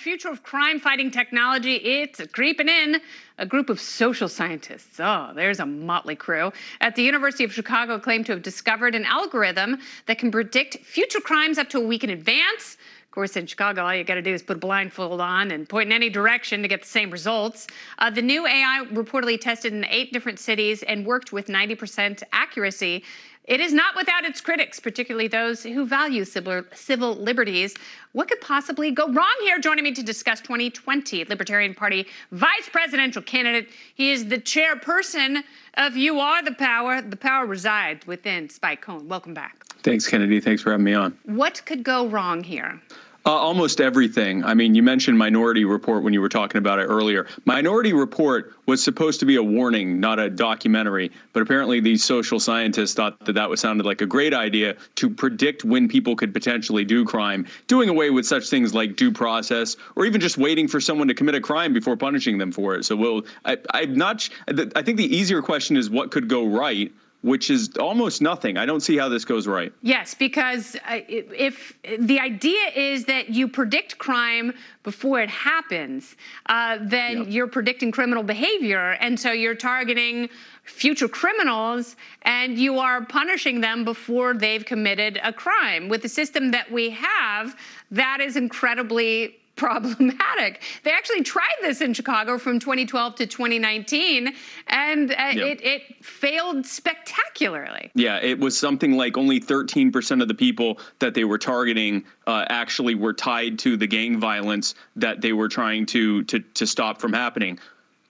Future of crime-fighting technology, it's creeping in. A group of social scientists, oh, there's a motley crew, at the University of Chicago claim to have discovered an algorithm that can predict future crimes up to a week in advance. Of course, in Chicago, all you got to do is put a blindfold on and point in any direction to get the same results. The new AI reportedly tested in 8 different cities and worked with 90% accuracy. It is not without its critics, particularly those who value civil liberties. What could possibly go wrong here? Joining me to discuss 2020 Libertarian Party vice presidential candidate. He is the chairperson of You Are the Power. The power resides within Spike Cohen. Welcome back. Thanks, Kennedy. Thanks for having me on. What could go wrong here? Almost everything. I mean, you mentioned Minority Report when you were talking about it earlier. Minority Report was supposed to be a warning, not a documentary. But apparently these social scientists thought that that sounded like a great idea to predict when people could potentially do crime, doing away with such things like due process or even just waiting for someone to commit a crime before punishing them for it. So I think the easier question is what could go right, which is almost nothing. I don't see how this goes right. Yes, because if the idea is that you predict crime before it happens, then you're predicting criminal behavior. And so you're targeting future criminals and you are punishing them before they've committed a crime. With the system that we have, that is incredibly problematic. They actually tried this in Chicago from 2012 to 2019, and it failed spectacularly. Yeah, it was something like only 13% of the people that they were targeting actually were tied to the gang violence that they were trying to stop from happening.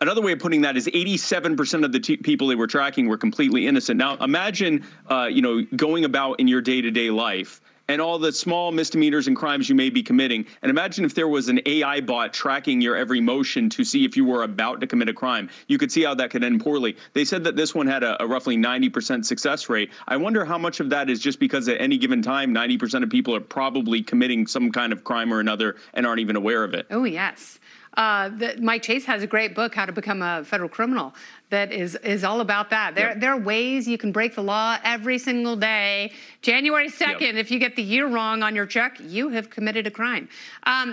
Another way of putting that is 87% of the people they were tracking were completely innocent. Now, imagine, going about in your day-to-day life and all the small misdemeanors and crimes you may be committing. And imagine if there was an AI bot tracking your every motion to see if you were about to commit a crime. You could see how that could end poorly. They said that this one had a roughly 90% success rate. I wonder how much of that is just because at any given time, 90% of people are probably committing some kind of crime or another and aren't even aware of it. Oh, yes. Mike Chase has a great book, How to Become a Federal Criminal, that is all about that. There are ways you can break the law every single day. January 2nd, if you get the year wrong on your check, you have committed a crime.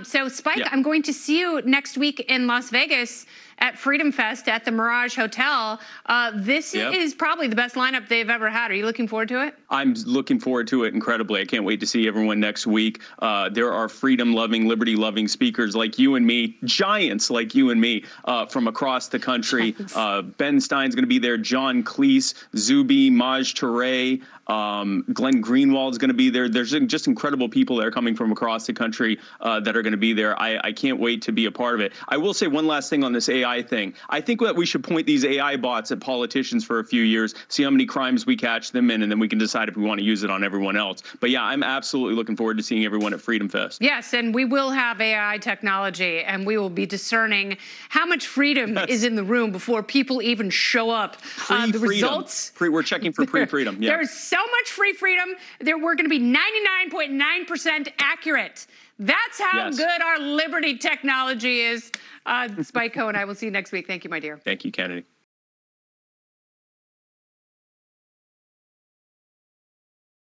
So, Spike, I'm going to see you next week in Las Vegas at Freedom Fest at the Mirage Hotel. This is probably the best lineup they've ever had. Are you looking forward to it? I'm looking forward to it incredibly. I can't wait to see everyone next week. There are freedom-loving, liberty-loving speakers like you and me, giants like you and me from across the country. Ben Stein's going to be there, John Cleese, Zuby, Maj Touré, Glenn Greenwald's going to be there. There's just incredible people that are coming from across the country that are going to be there. I can't wait to be a part of it. I will say one last thing on this AI thing. I think that we should point these AI bots at politicians for a few years, see how many crimes we catch them in, and then we can decide if we want to use it on everyone else. But yeah, I'm absolutely looking forward to seeing everyone at Freedom Fest. Yes, and we will have AI technology, and we will be discerning how much freedom is in the room before people even show up. The results. We're checking for pre-freedom. Yeah. There's so much free freedom. We're going to be 99.9% accurate. That's how good our liberty technology is. Spike Cohen, I will see you next week. Thank you, my dear. Thank you, Kennedy.